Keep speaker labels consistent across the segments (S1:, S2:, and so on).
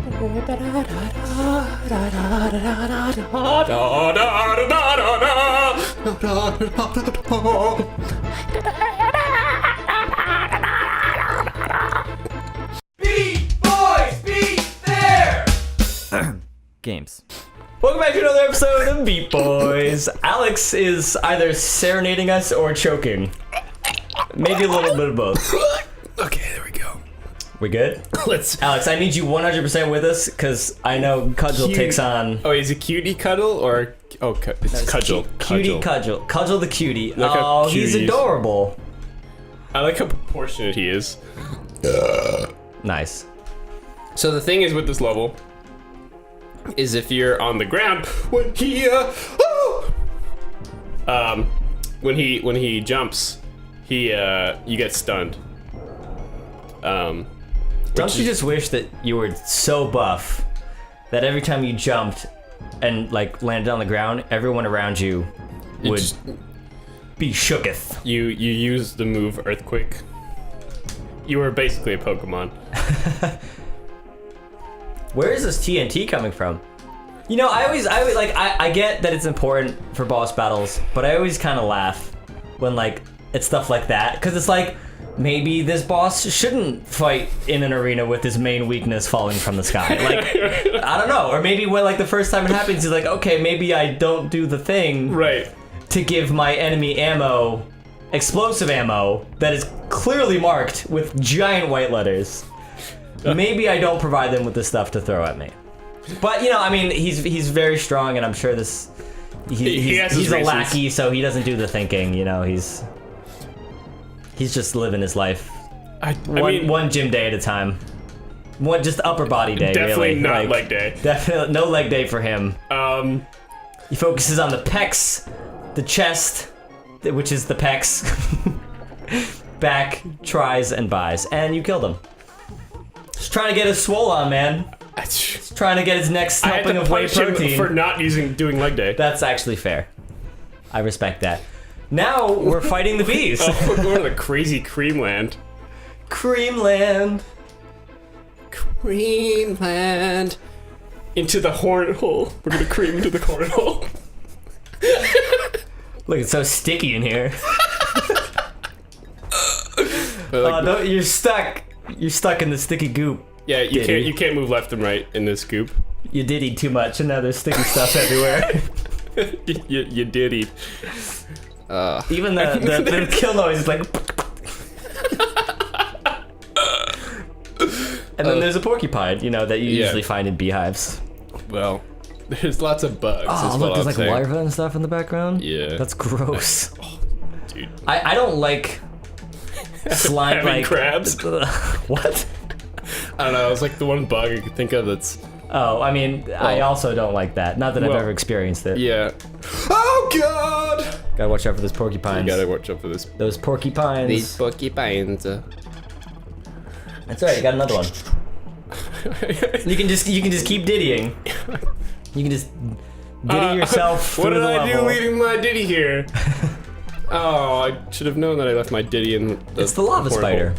S1: Beat boys, beat there.
S2: Games. Welcome back to another episode of Beat Boys. Alex is either serenading us or choking. Maybe a little bit of both.
S3: Okay, there we go.
S2: We good? Alex, I need you 100% with us because I know Kajol takes on.
S3: Oh, is it Cutie Cuddle or it's Kajol?
S2: Cutie Kajol. Kajol the cutie.
S3: Look how
S2: Oh,
S3: cute
S2: he's
S3: he is.
S2: adorable.
S3: I like how proportionate he is.
S2: Nice.
S3: So the thing is with this level is if you're on the ground when he jumps, you get stunned.
S2: Don't you just wish that you were so buff that every time you jumped and like landed on the ground, everyone around you would be shooketh?
S3: You use the move Earthquake. You were basically a Pokemon.
S2: Where is this TNT coming from? You know, I get that it's important for boss battles, but I always kind of laugh when like it's stuff like that, because it's like, maybe this boss shouldn't fight in an arena with his main weakness falling from the sky. Like, I don't know. Or maybe when like the first time it happens, he's like, okay, maybe I don't do the thing
S3: Right.
S2: to give my enemy ammo, explosive ammo, that is clearly marked with giant white letters. Maybe I don't provide them with the stuff to throw at me. But, you know, I mean, he's very strong, and I'm sure this... He's a lackey, so he doesn't do the thinking, you know, He's just living his life. I mean, one gym day at a time. One just upper body day,
S3: definitely
S2: really.
S3: not
S2: like,
S3: leg day.
S2: Definitely no leg day for him. He focuses on the pecs, the chest, which is the pecs, back, tries, and buys, and you killed him. Just trying to get his swole on, man. Just trying to get his next helping of whey protein.
S3: For not doing leg day.
S2: That's actually fair. I respect that. Now we're fighting the bees.
S3: Oh, we're going to the crazy Creamland.
S2: Creamland.
S3: Creamland. Into the hornhole. We're gonna cream into the hornhole.
S2: Look, it's so sticky in here. No, you're stuck. You're stuck in the sticky goop.
S3: Yeah, you can't move left and right in this goop.
S2: You diddy too much, and now there's sticky stuff everywhere.
S3: you diddy.
S2: Even the kill noise is like. And then there's a porcupine, you know, that you usually find in beehives.
S3: Well, there's lots of bugs.
S2: Oh, look, there's like larvae and stuff in the background.
S3: Yeah.
S2: That's gross.
S3: Oh, dude.
S2: I don't like slime like
S3: crabs.
S2: What?
S3: I don't know. It's like the one bug I could think of that's.
S2: Oh, I mean, I also don't like that. Not that I've ever experienced it.
S3: Yeah. Oh God!
S2: Gotta watch out for those porcupines.
S3: You gotta watch out for this.
S2: Those porcupines.
S3: These porcupines.
S2: That's alright. You got another one. You can just keep diddying. You can just diddy yourself through
S3: What did
S2: the
S3: I
S2: level.
S3: do leaving my ditty here? Oh, I should have known that I left my ditty in the.
S2: It's the lava
S3: hornhole.
S2: spider.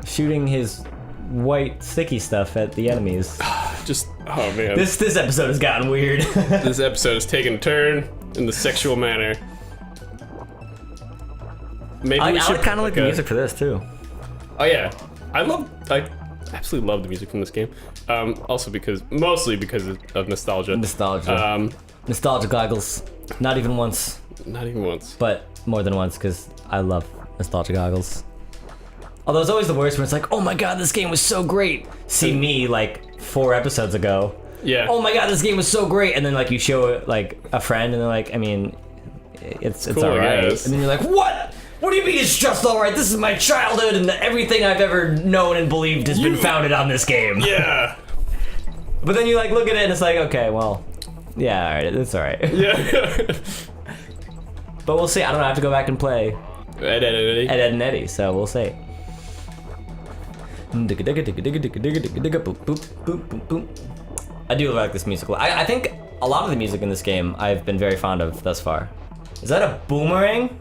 S2: Shooting his white sticky stuff at the enemies.
S3: Just oh man.
S2: This episode has gotten weird.
S3: This episode has taken a turn in the sexual manner. Maybe we should
S2: kind of like the music for this too.
S3: Oh yeah, I absolutely love the music from this game. Mostly because of nostalgia.
S2: Nostalgia. Nostalgia goggles. Not even once.
S3: Not even once.
S2: But more than once, because I love nostalgia goggles. Although it's always the worst when it's like, oh my god, this game was so great. See me like 4 episodes ago.
S3: Yeah.
S2: Oh my god, this game was so great, and then like you show it like a friend, and they're like, I mean, it's
S3: cool,
S2: alright.
S3: I guess.
S2: And then you're like, what? What do you mean it's just alright? This is my childhood, and everything I've ever known and believed has been founded on this game.
S3: Yeah.
S2: But then you like look at it, and it's like, okay, well, yeah, alright, it's alright.
S3: Yeah.
S2: But we'll see. I don't know. I have to go back and play
S3: Ed
S2: and Eddie, so we'll see. I do like this musical. I think a lot of the music in this game I've been very fond of thus far. Is that a boomerang?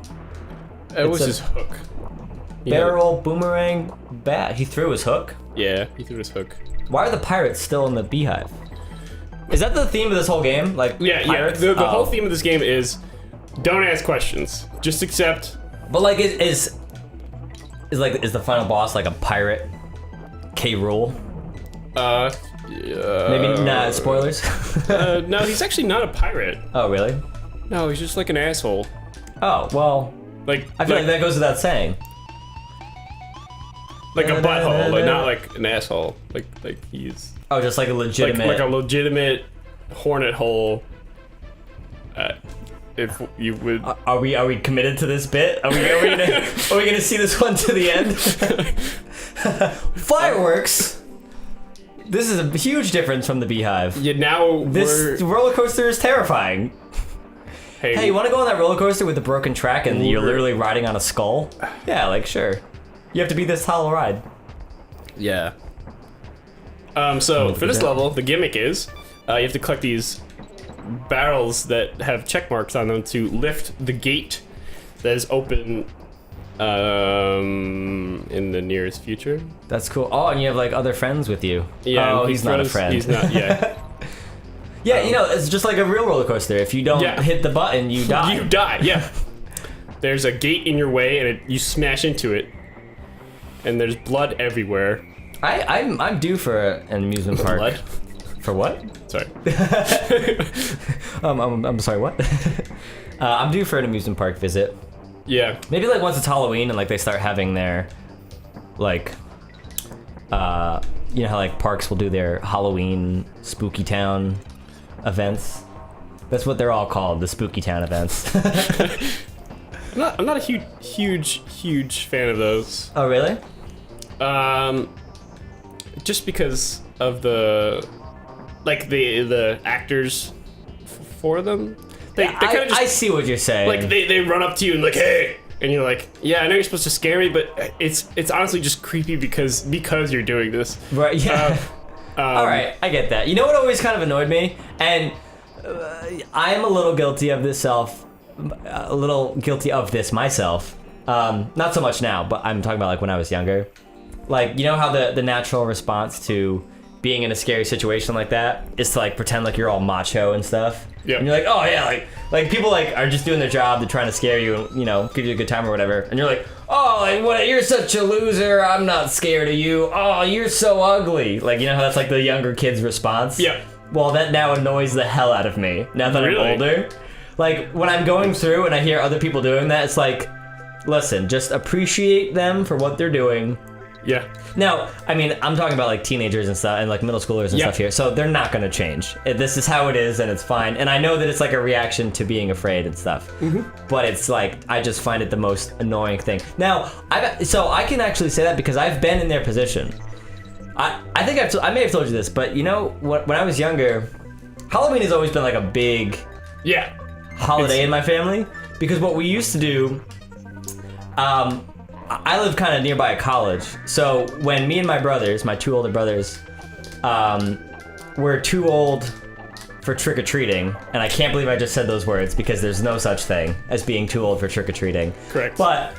S3: It was his hook.
S2: Barrel boomerang bat. He threw his hook.
S3: Yeah, he threw his hook.
S2: Why are the pirates still in the beehive? Is that the theme of this whole game? Like,
S3: Yeah,
S2: pirates?
S3: yeah. The whole theme of this game is don't ask questions. Just accept.
S2: But like, is the final boss like a pirate? K. Rool? Maybe not. Spoilers.
S3: No, he's actually not a pirate.
S2: Oh, really?
S3: No, he's just like an asshole.
S2: Oh, well.
S3: Like
S2: I feel like that goes without saying.
S3: Like a butthole, like not like an asshole. Like he's
S2: Oh, just like a legitimate.
S3: like a legitimate hornet hole. If you would.
S2: Are we committed to this bit? Are we gonna see this one to the end? Fireworks. This is a huge difference from the beehive.
S3: Yeah, now
S2: This roller coaster is terrifying. Hey, you want to go on that roller coaster with the broken track and you're literally riding on a skull? Yeah, like sure. You have to beat this hollow ride.
S3: Yeah. So for this level, the gimmick is you have to collect these barrels that have check marks on them to lift the gate that is open in the nearest future.
S2: That's cool. Oh, and you have like other friends with you.
S3: Yeah.
S2: Oh, he's not a friend.
S3: He's not. Yeah.
S2: Yeah, you know, it's just like a real roller coaster. If you don't
S3: Yeah.
S2: hit the button, you die.
S3: You die. Yeah. There's a gate in your way, and you smash into it, and there's blood everywhere.
S2: I'm due for an amusement park.
S3: Blood?
S2: For what?
S3: Sorry.
S2: I'm sorry. What? I'm due for an amusement park visit.
S3: Yeah.
S2: Maybe like once it's Halloween and like they start having their, like, you know how like parks will do their Halloween Spooky Town events. That's what they're all called, the Spooky Town events.
S3: I'm not a huge fan of those.
S2: Oh really?
S3: Just because of the actors for them. They kind of just
S2: I see what you're saying.
S3: like they run up to you and like, hey, and you're like, yeah, I know you're supposed to scare me, but it's honestly just creepy because you're doing this.
S2: Right? Yeah. All right, I get that. You know what always kind of annoyed me, and I am a little guilty of this myself. Not so much now, but I'm talking about like when I was younger. Like, you know how the natural response to being in a scary situation like that is to like pretend like you're all macho and stuff.
S3: Yeah.
S2: And you're like, oh yeah, like people like are just doing their job, they're trying to scare you and, you know, give you a good time or whatever. And you're like, oh, like what? You're such a loser. I'm not scared of you. Oh, you're so ugly. Like, you know how that's like the younger kid's response?
S3: Yeah.
S2: Well, that now annoys the hell out of me. Now that
S3: Really?
S2: I'm older, like when I'm going through and I hear other people doing that, it's like, listen, just appreciate them for what they're doing.
S3: Yeah.
S2: Now, I mean, I'm talking about like teenagers and stuff and like middle schoolers and
S3: Yeah.
S2: stuff here, so they're not gonna change. This is how it is and it's fine. And I know that it's like a reaction to being afraid and stuff, but it's like, I just find it the most annoying thing. Now, so I can actually say that because I've been in their position. I think I may have told you this, but you know, when I was younger, Halloween has always been like a big
S3: Yeah.
S2: holiday in my family, because what we used to do, I live kind of nearby a college, so when me and my brothers, my two older brothers, were too old for trick-or-treating, and I can't believe I just said those words because there's no such thing as being too old for trick-or-treating.
S3: Correct.
S2: But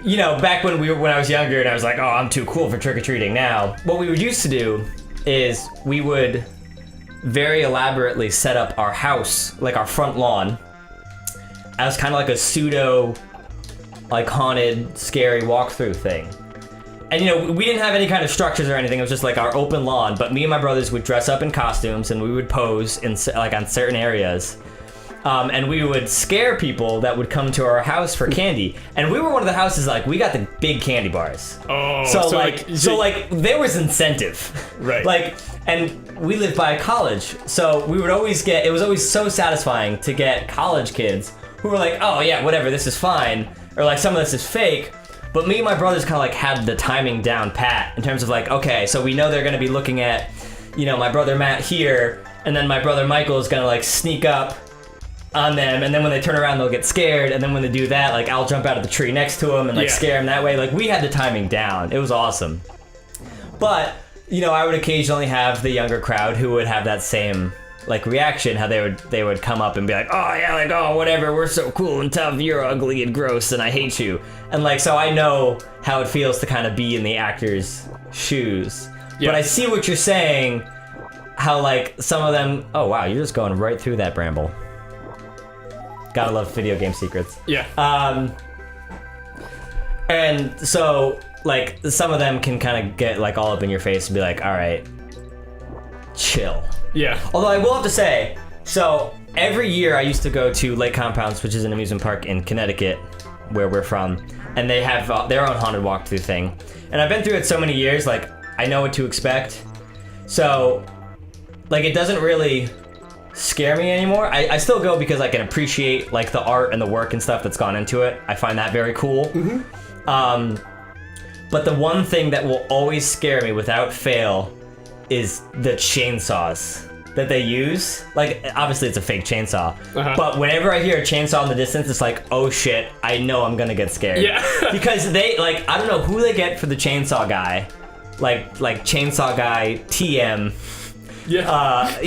S2: you know, back when I was younger and I was like, oh, I'm too cool for trick-or-treating now, what we would used to do is we would very elaborately set up our house, like our front lawn, as kind of like a pseudo, like haunted, scary walkthrough thing. And you know, we didn't have any kind of structures or anything. It was just like our open lawn. But me and my brothers would dress up in costumes and we would pose in like on certain areas. And we would scare people that would come to our house for candy. And we were one of the houses, like, we got the big candy bars.
S3: Oh.
S2: So there was incentive.
S3: Right.
S2: Like, and we lived by a college. So we would always get, it was always so satisfying to get college kids who were like, oh yeah, whatever, this is fine. Or like, some of this is fake. But me and my brothers kind of like had the timing down pat in terms of like, okay, so we know they're gonna be looking at, you know, my brother Matt here, and then my brother Michael is gonna like sneak up on them, and then when they turn around they'll get scared, and then when they do that, like I'll jump out of the tree next to them and like scare them that way. Like we had the timing down. It was awesome. But, you know, I would occasionally have the younger crowd who would have that same like reaction, how they would come up and be like, oh yeah, like, oh whatever, we're so cool and tough, you're ugly and gross and I hate you. And like, so I know how it feels to kind of be in the actor's shoes.
S3: Yeah.
S2: But I see what you're saying, how like some of them, oh wow, you're just going right through that bramble. Gotta love video game secrets.
S3: Yeah.
S2: And so like some of them can kind of get like all up in your face and be like, all right, chill.
S3: Yeah.
S2: Although I will have to say, so every year I used to go to Lake Compounce, which is an amusement park in Connecticut, where we're from, and they have their own haunted walkthrough thing. And I've been through it so many years, like I know what to expect. So, like it doesn't really scare me anymore. I still go because I can appreciate like the art and the work and stuff that's gone into it. I find that very cool. Mm-hmm. But the one thing that will always scare me without fail is the chainsaws that they use. Like, obviously it's a fake chainsaw, but whenever I hear a chainsaw in the distance, it's like, oh shit, I know I'm gonna get scared.
S3: Yeah.
S2: Because they, like, I don't know who they get for the chainsaw guy, like chainsaw guy TM, you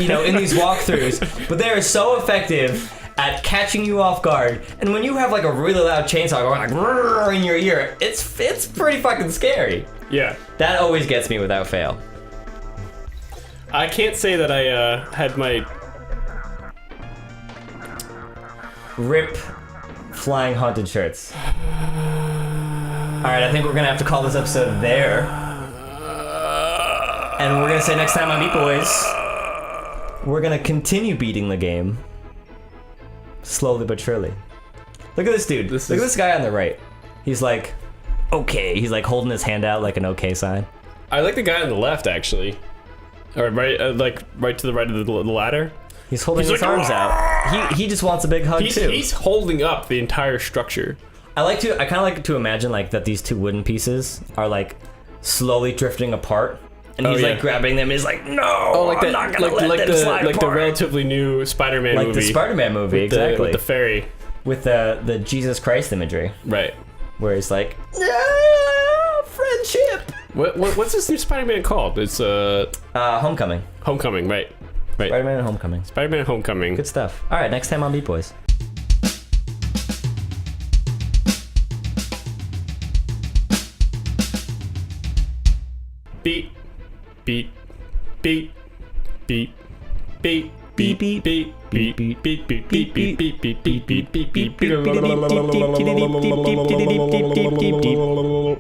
S2: know, in these walkthroughs, but they are so effective at catching you off guard. And when you have like a really loud chainsaw going like "Rrrr" in your ear, it's pretty fucking scary.
S3: Yeah.
S2: That always gets me without fail.
S3: I can't say that I had my
S2: Rip flying haunted shirts. Alright, I think we're gonna have to call this episode there. And we're gonna say next time on Meat Boys, we're gonna continue beating the game. Slowly but surely. Look at this dude. Look at this guy on the right. He's like, okay. He's like holding his hand out like an okay sign.
S3: I like the guy on the left actually. Or right, like right to the right of the ladder.
S2: He's holding his arms out. He just wants a big hug too.
S3: He's holding up the entire structure.
S2: I kind of like to imagine like that these two wooden pieces are like slowly drifting apart, and he's like grabbing them. He's like, no, I'm not gonna let them slide apart.
S3: The relatively new Spider-Man movie.
S2: Like the Spider-Man movie, exactly.
S3: With the fairy.
S2: With the Jesus Christ imagery.
S3: Right.
S2: Where he's like, friendship.
S3: What's this new Spider-Man called? It's
S2: Homecoming.
S3: Homecoming, right.
S2: Spider-Man and Homecoming.
S3: Spider-Man Homecoming.
S2: Good stuff. All right, next time on Beat Boys.
S3: Beat, beat, beat, beat, beat, beat, beat, beat, beat, beat, beat, beat, beat, beat, beat, beat, beat, beat, beat, beat,